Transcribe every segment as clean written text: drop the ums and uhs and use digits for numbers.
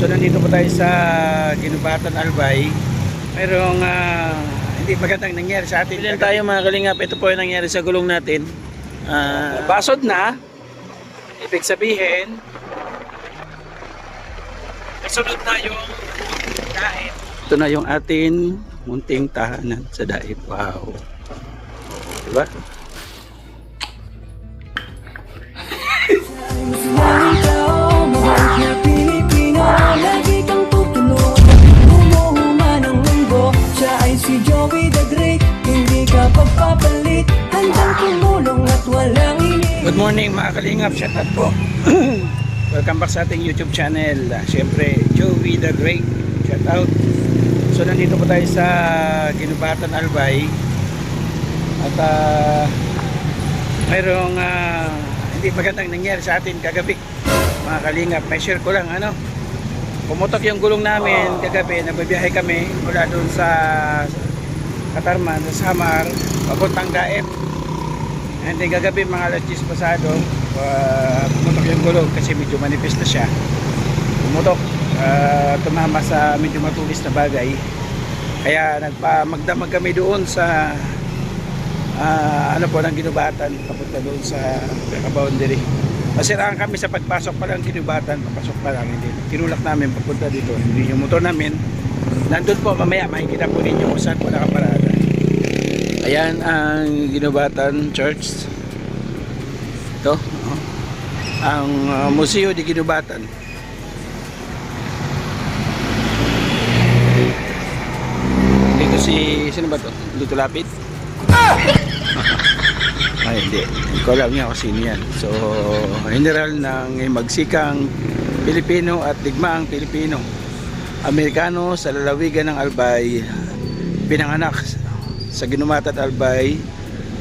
So nandito po tayo sa Ginubatan, Albay. Mayroong hindi magandang nangyari sa atin. Bilan tayo mga kalingap. Ito po yung nangyari sa gulong natin. Basod na. Ibig sabihin, kasunod na yung daip. Ito na yung atin munting tahanan sa daip. Wow. Diba? Lagi kang tutulog, umuhuman ng mundo. Siya ay si Joey the Great, hindi ka pagpapalit. Handang tumulong at walang ini. Good morning mga kalingap, shout out po. Welcome back sa ating YouTube channel. Siyempre, Joey the Great, shout out. So nandito po tayo sa Ginubatan, Albay. At mayroong hindi magandang nangyari sa atin kagabi mga kalingap. May share ko lang pumutok yung gulong namin kagabi. Nababiyahe kami mula doon sa Katarman, sa Samar, papuntang Daep. And then kagabi mga alas 10 pasado, pumutok yung gulong kasi medyo manifest na siya. Pumutok, tumama sa medyo matulis na bagay. Kaya magdamag kami doon sa ng Ginubatan, papunta doon sa boundary. Masiraan kami sa pagpasok pa lang Ginubatan, papasok pa lang, hindi. Tinulak namin papunta dito. Hindi yung motor namin nandun po, mamaya makikita po ninyo kung saan po nakaparada. Ayan ang Ginubatan Church. Ito ang Museo de Ginubatan. Hindi ko sino ba to? Lito Lapid? Ay hindi ko alam niya kung sino yan. So general ng magsikang Pilipino at digmaang Pilipino Amerikano sa lalawigan ng Albay, pinanganak sa Ginubatan, Albay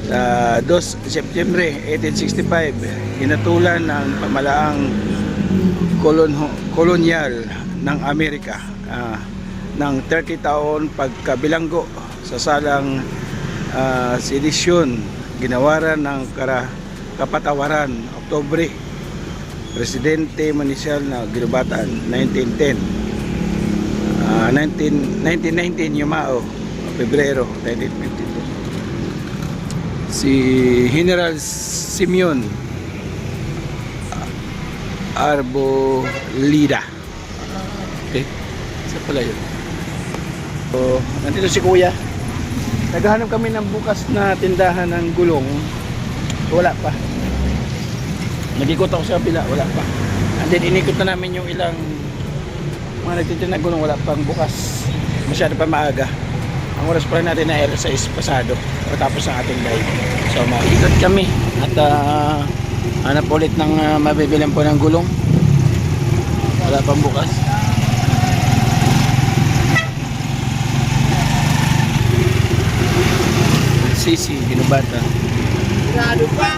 sa 2 Setyembre 1865, hinatulan ng pamalaang kolonyal ng Amerika ng 30 taon pagkabilanggo sa salang sedisyon, ginawaran ng kapatawaran, Oktubre, Presidente Municipal na Ginubatan, 1919 Yumao, Pebrero 1922. Si General Simeon Arbolida. Okay, isa pala yun. So, nandito si Kuya. Naghahanap kami ng bukas na tindahan ng gulong. Wala pa. Nag-ikot ako sa kabila, wala pa. And then inikot na namin yung ilang mga nagtitinda ng gulong, wala pang bukas. Masyado pa maaga. Ang oras pa natin na alas 6 pasado matapos ang ating live. So maikot kami at hanap ulit ng mabibilan po ng gulong. Wala pang bukas. Sisi, Ginubatan. Grado pa.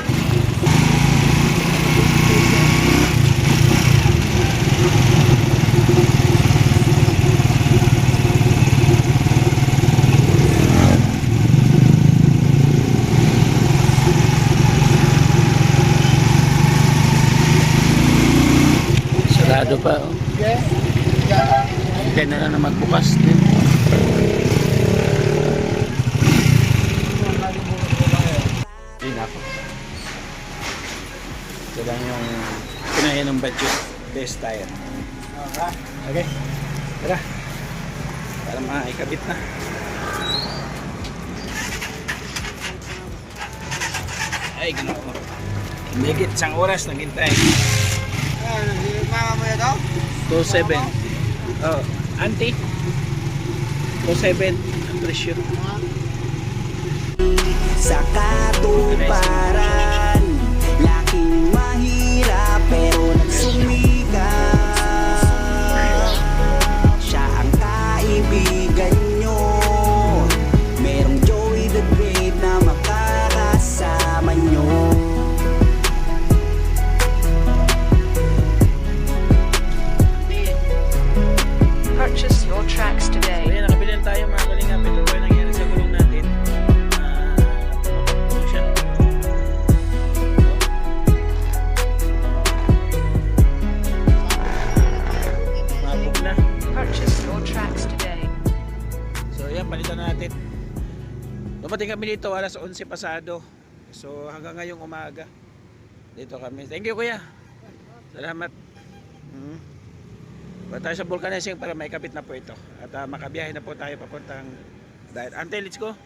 Sarado pa. Kaya na lang na magbukas din. Ito lang yung pinaya ng budget best tire. Okay, tara para maikabit na. Ay gano'n, higit isang oras naghintay. Mama mo yan daw? 2.7. Oh, auntie 2.7 ang presyo. Sa katuparan, laking mahirap pero nagsumikap. Siya ang kaibigan nyo, merong Joey the Great na makakasama nyo. Purchase your tracks today. Ayan, nakabili tayo mga kalingap. Ito po yung nangyari sa gulong natin. your tracks today. So yan, palitan na natin. Dumating kami dito alas 11 pasado. So hanggang ngayong umaga dito kami. Thank you kuya. Salamat. Punta tayo sa vulcanizing para may kapit na po ito. At makabiyahe na po tayo papuntang Daet. Ante, let's go.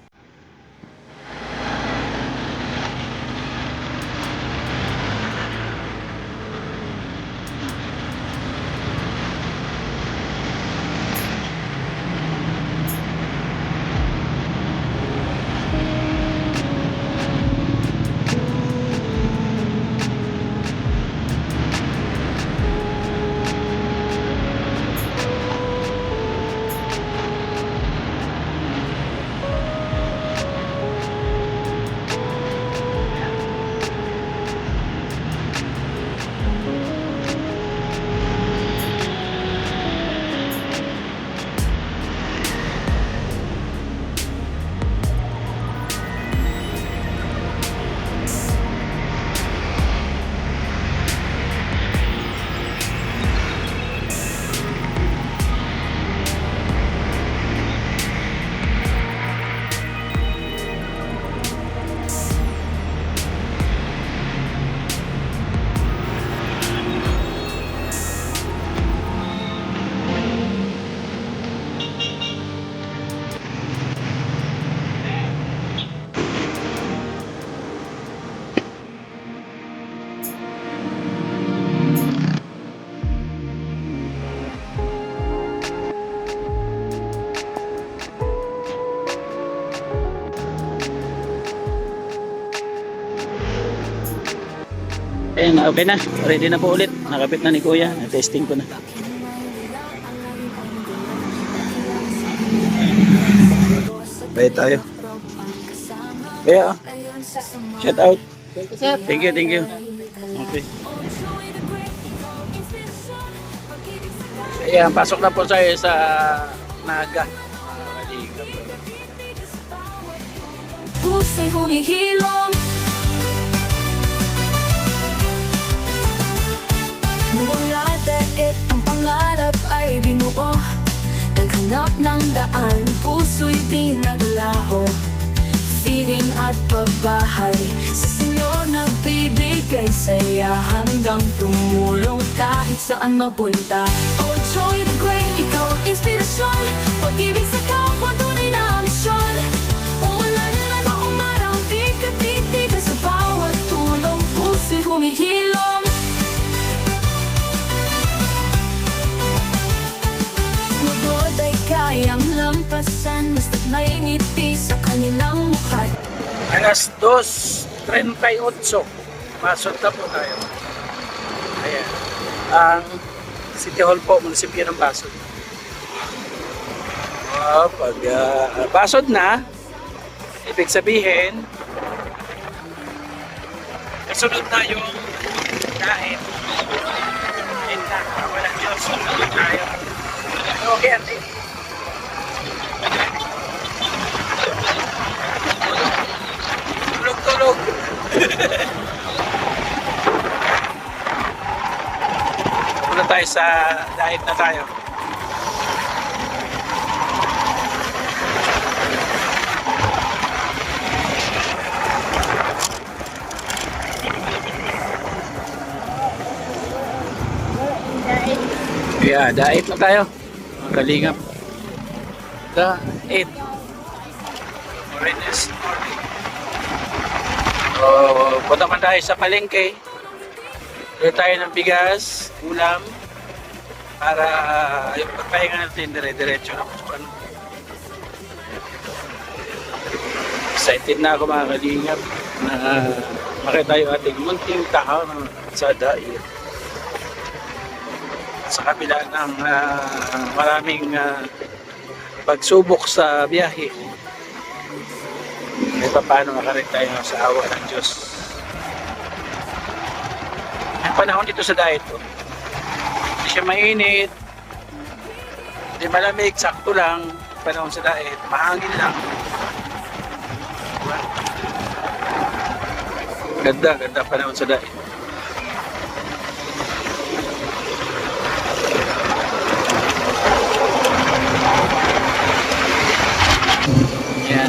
Ayan, okay na. Ready na po ulit. Nakapit na ni kuya. Na-testing ko na. Bye tayo. Kaya, shout out. Thank you, thank you. Okay. Ayan, pasok na po tayo sa Naga. Puso'y humihilom. Mula daet ang pangarap ay binuo. Naghanap ng daan, puso'y pinaglaho. Feeling at pagbahay sa Senyor nagbibigay saya hanggang tumulong kahit saan mapunta. Oh Joey the Great, ikaw ang inspirasyon. Pag-ibig sa kapwa, tunay na misyon. Umulan na noong araw, di ka titigan sa bawat tulong. Puso'y humihilom. Lugod ay kayang lampasan, basta't may ngiti sa kanilang mukha. Alas 2:38. Pasok na po tayo. Ayan. Ang City Hall po, munisipyo ng Basod. Pag Basod na, ibig sabihin, kasunod na yung Daet. Ayun na, walang Diyos. Sunod tayo. Okay, ate. Tulog-tulog. Muna tayo sa Daet na tayo. Yeah, Daet na tayo. Mga kalingap. Daet. Oranges morning. Punta man tayo sa palengke. Dito tayo ng bigas, ulam, para yung pagpahinga natin dire-diretso na kung ano. Excited na ako mga kalingap na makita yung ating munting tahanan sa Daet. Sa kabila ng maraming pagsubok sa biyahe, may paano makarin tayo sa awa ng Diyos. Ang panahon dito sa Daet, hindi siya mainit, hindi malamig, sakto lang. Panahon sa Daet, mahangin lang. Ganda panahon sa Daet.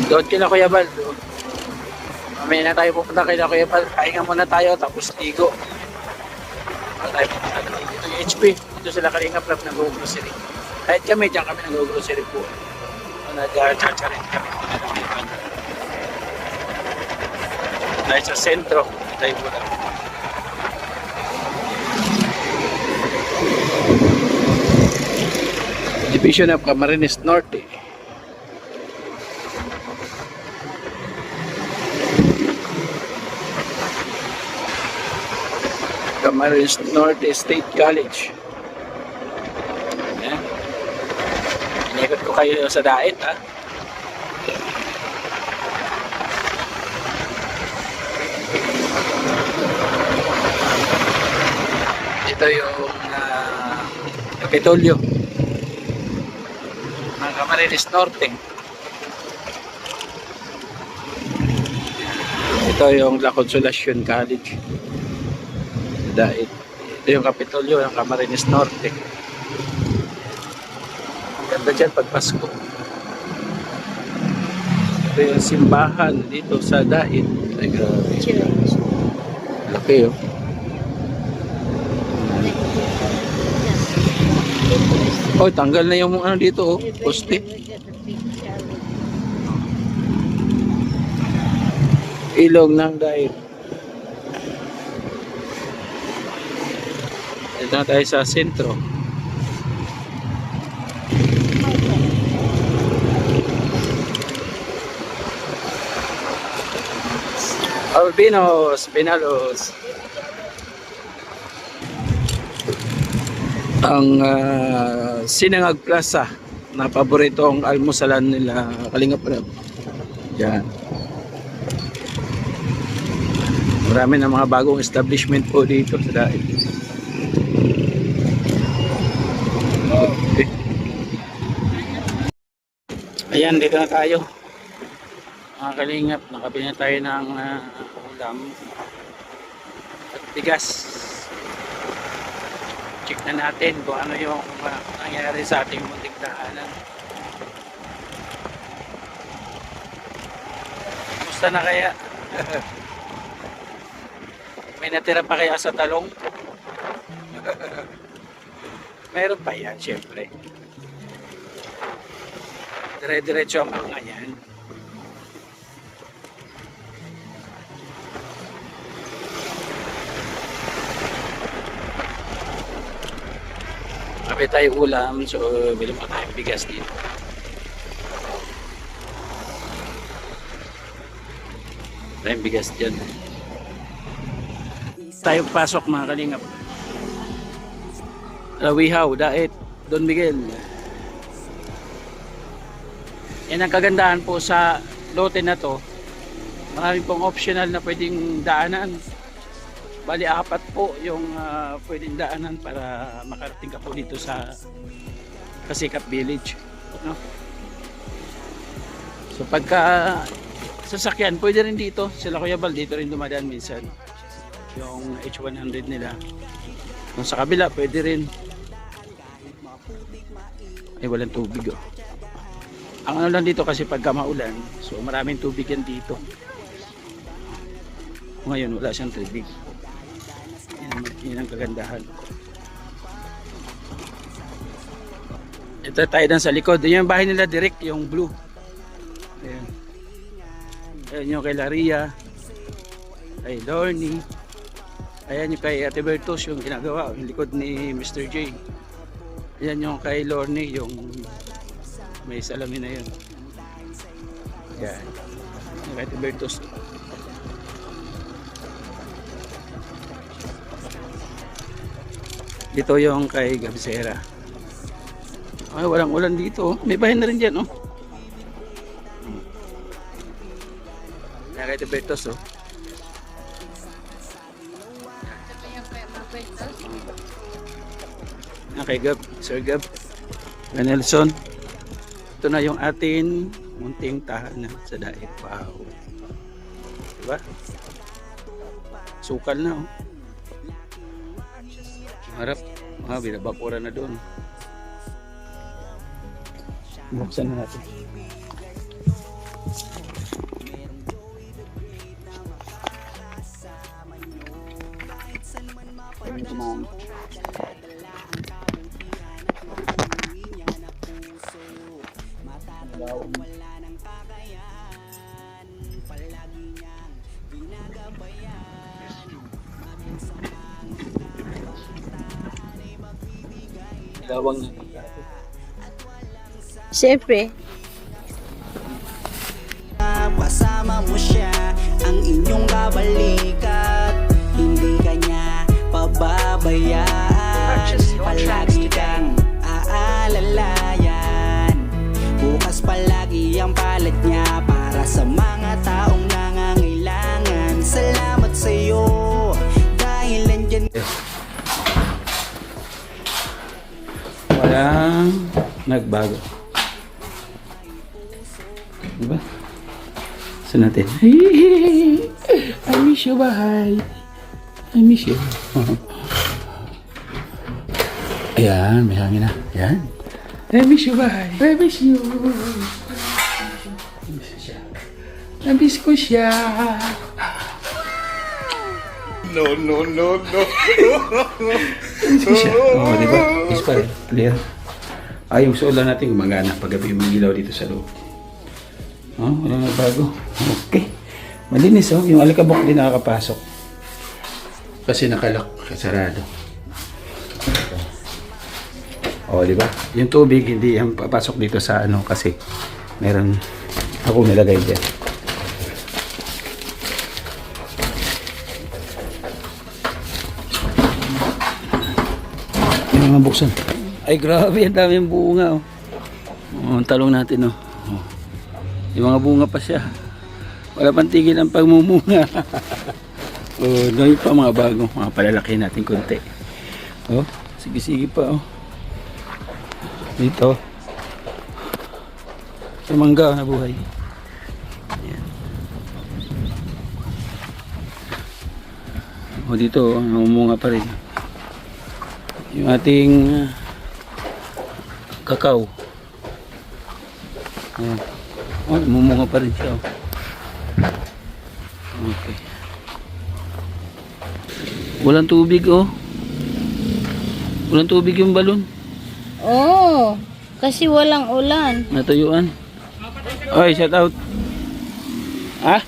Doon kila Kuya Bal. Doon. Mamaya na tayo pupunta kila Kuya Bal. Pahinga muna tayo tapos ligo. Tayo pupunta doon. Dito yung HP. Dito sila Kalinga Prab nag-grocery. Kahit kami, dyan kami nag-grocery po. Nag-chacharin kami. Dahil sa sentro, tayo po na. Division of Camarines Norte. Camarines Norte State College. Ayan. Inikot ko kayo sa dait, ha? Ito yung Kapitolyo ng Camarines Norte. Ito yung La Consolacion College. Dahil ito yung Kapitolyo ng Camarines Norte. Ganda dyan pag Pasko. Ito yung simbahan dito sa Dait. Ay, grabe. Laki, oh. Oh, tanggal na yung ano dito, oh, poste. Ilog ng Dait. Dito na tayo sa sentro. Albinos, Pinalos. Ang Sinangag Plaza na paboritong almusalan nila Kalinga Prab. Yan. Marami na mga bagong establishment po dito sa Dait. Okay. Ayan, dito na tayo. Mga Kalingap, nakabili na tayo ng ulam at bigas. Check na natin kung ano yung nangyari sa ating munting daanan. Kumusta na kaya? May natira pa kaya sa talong? Meron pa yan, syempre. Dire-diretso ang mga yan. Kapit tayo ulam, so bili mo tayong bigas dito. Tayong bigas dyan. Tayo pasok mga Kalingap. Lawihaw, Dait, Don Miguel. Yan ang kagandahan po sa lote na to. Marami pong optional na pwedeng daanan. Bali, 4 po yung pwedeng daanan para makarating ka po dito sa Kasikap Village, no? So pagka sasakyan, pwede rin dito. Sila Kuya Bal, dito rin dumadaan minsan. Yung H100 nila. Kung sa kabila, pwede rin. Ay, walang tubig, oh. Ang ano lang dito kasi pagka maulan, so maraming tubig yan dito. Ngayon, wala siyang tubig. Yan ang kagandahan. Ito tayo dan sa likod. Yan yung bahay nila direct, yung blue. Ayan. Ayan yung kay Laria, kay Lorny. Ayan yung kay Ate Bertos, yung ginagawa, yung likod ni Mr. J. Ayan yung kay Lorny, yung may salamin na yun. Ayan. Yung kay Ate Bertos. Dito yung kay Gabsera. Ay, walang ulan dito. May bahay na rin dyan, oh. Kaya kay Tibertos, oh. Kay Gab, Sir Gab. Kay Nelson. Ito na yung atin munting tahanan sa Dait. Wow. Diba? Sukal na, oh. Harap, binabakura na doon. Buksan na natin. Lawang na. Siyempre. Kasama mo siya, ang inyong kabalikat. Hindi kanya pababayaan. Purchase your tracks Palagi today. kang aalalayan. Bukas palagi ang palat niya para sa mga taong nangangailangan. Salamat sa'yo dahil nandyan. Walang nagbago. Diba? Saan natin? I miss you, bahay. I miss you. Ayan, may hangin na. Ayan. I miss you, bahay. I miss you. I miss siya. I miss ko siya. No, no, no, no. I miss ko siya. Oo, diba? Miss pa rin. Clear. Ay, yung solar natin gumagana paggabi yung ilaw dito sa loob. Oh, wala na bago. Okay. Malinis oh. Yung alikabok din nakakapasok. Kasi nakalak, kasarado. Oh, di ba? Yung tubig hindi yan papasok dito sa ano kasi meron ako nilagay diyan. Yung mga buksan. Ay grabe, ang daming bunga oh. Oh, ang talong natin oh. Oh. Yung mga bunga pa siya. Wala pang tigil ang pagmumunga. Oh, dami pa mga bago. Mga palalaki natin konti. Oh, sige-sige pa oh. Dito. Yung mangga na buhay. Ayan. Oh, dito oh, namumunga pa rin. Yung ating kakao. Ayan. Oh, mumunga pa rin siya. Okay. Walang tubig oh. Walang tubig yung balon. Oo. Kasi walang ulan. Natuyuan. Oy, shout out. Ah?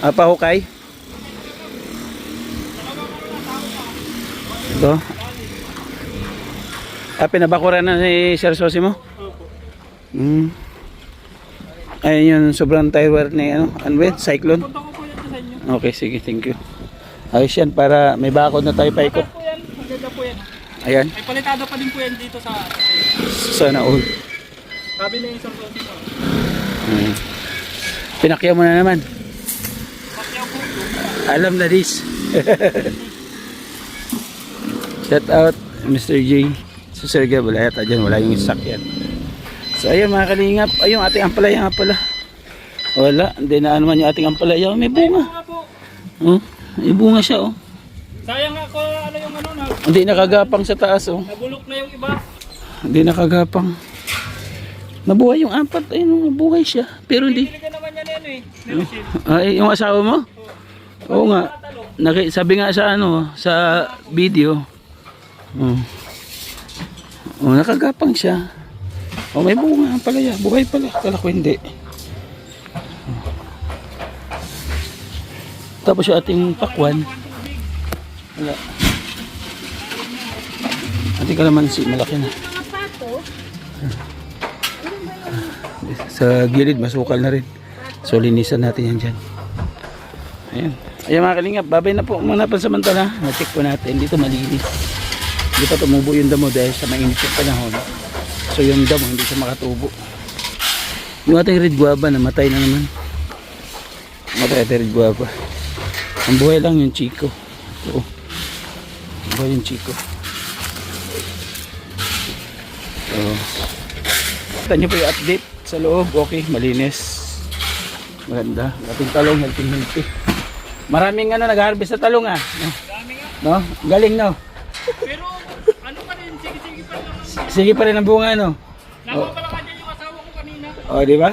Apa hukay? Ito. Ah, pinabakuran na si Sir Sosimo? Hmm. Ayun yung sobrang tire ni ano, Cyclone. Okay, sige, thank you. Ayos yan para may bakod na tayo paikot. Maganda po yan. Ayan, May palitada pa din po yan dito sa... sana all. Sabi na yung isang sosis. Pinakyaw mo na naman. Pakyaw po. Alam na this. Shout out Mr. J. So Sir Gab, wala yata dyan, wala yung stock yan. So ayun mga kalingap, ayun ating ampalaya nga pala. Wala, hindi na ano man yung ating ampalaya. May bunga. Nga po. Oh, may bunga siya oh. Sayang ako ano yung ano na. Hindi nakagapang sa taas oh. Nabulok na yung iba. Hindi nakagapang. Nabuhay yung apat, ayun nabuhay siya. Pero hindi. Pili ka naman yan yan eh. Nerosil. Ay, yung asawa mo? Oo nga. Sabi nga sa ano, sa video. Oh. Oh, nakagapang siya. Oh, may bunga ang palaya. Buhay pala. Kala ko hindi. Oh. Tapos yung ating pakwan. Wala. Ating kalamansi, malaki na. Sa gilid, masukal na rin. So, linisan natin yan dyan. Ayan. Ayan mga kalingap, babay na po muna pansamantala. Na-check po natin. Dito malinis. Hindi pa tumubo yung damo dahil sa mainit yung panahon. So yung damo hindi siya makatubo. Yung ating red guava namatay na naman. Namatay ating red guava. Ang buhay lang yung chico. Ito. Ang buhay yung chico. So, kita nyo po yung update sa loob. Okay, malinis. Maganda. Ating talong, healthy. Maraming ano, nag-harvest na talong ah. No? Galing no? Pero ano pa rin, sige-sige pa lang. Sige pa rin ang bunga no? Nakuha pala ka dyan yung asawa ko kanina. O, di ba?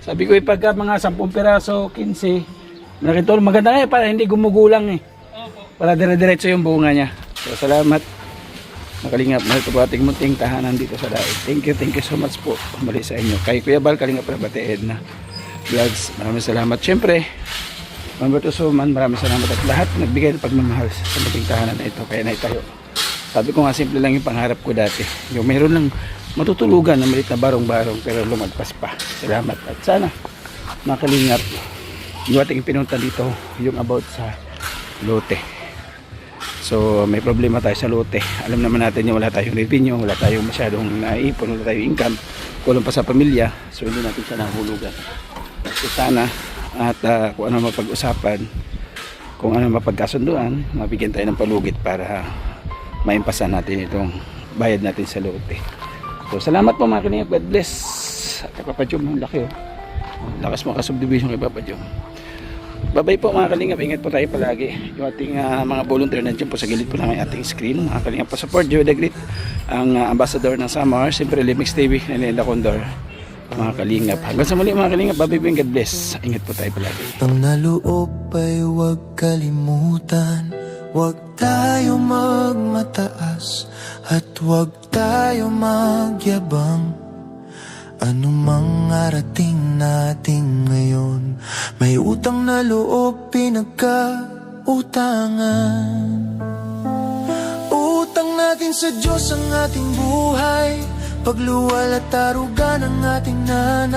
Sabi ko pagka mga 10 piraso, 15, nakita maganda nga para hindi gumugulang eh. Opo. Para dire-diretso yung bunga niya. So, salamat. Makalingap, mahal ko po ating munting tahanan dito sa daig. Thank you so much po muli sa inyo. Kay Kuya Bal, Kalingap Rabateed na vlogs, maraming salamat. Siyempre, Mamberto Suman, maraming salamat at lahat nagbigay ng pagmamahal sa munting tahanan na ito. Kaya naitayo. Sabi ko nga, simple lang yung pangarap ko dati. Yung meron lang matutulugan na malit na barong-barong pero lumagpas pa. Salamat. At sana, makalingap, yung ating pinunta dito, yung about sa lote. So may problema tayo sa lote. Alam naman natin yung wala tayong revenue, wala tayong masyadong naipon, wala tayong income, kulang pa sa pamilya, so hindi natin siya nahulugan. So sana at kung ano mapag-usapan, kung ano mapagkasunduan, mabigyan tayo ng palugit para maimpasan natin itong bayad natin sa lote. So salamat po mga kanina, God bless. Kay Papa Jom, ang laki oh. Lakas mo ka-subdivision kay Papa Jom. Bye-bye po mga kalingap, ingat po tayo palagi. Yung ating mga volunteer nandiyan po sa gilid po ng ating screen. Mga kalingap pa support, Joey the Great, ang ambassador ng Samar, siyempre Limix TV, Nilenda Condor. Mga kalingap, hanggang sa muli mga kalingap, bye-bye po, God bless. Ingat po tayo palagi. Ang naloob ay huwag kalimutan, huwag tayo magmataas, at huwag tayo magyabang. Anumang arating natin ngayon, may utang na loob pinagkautangan. Utang natin sa Diyos ang ating buhay, pagluwal at tarugan ng ating nanay.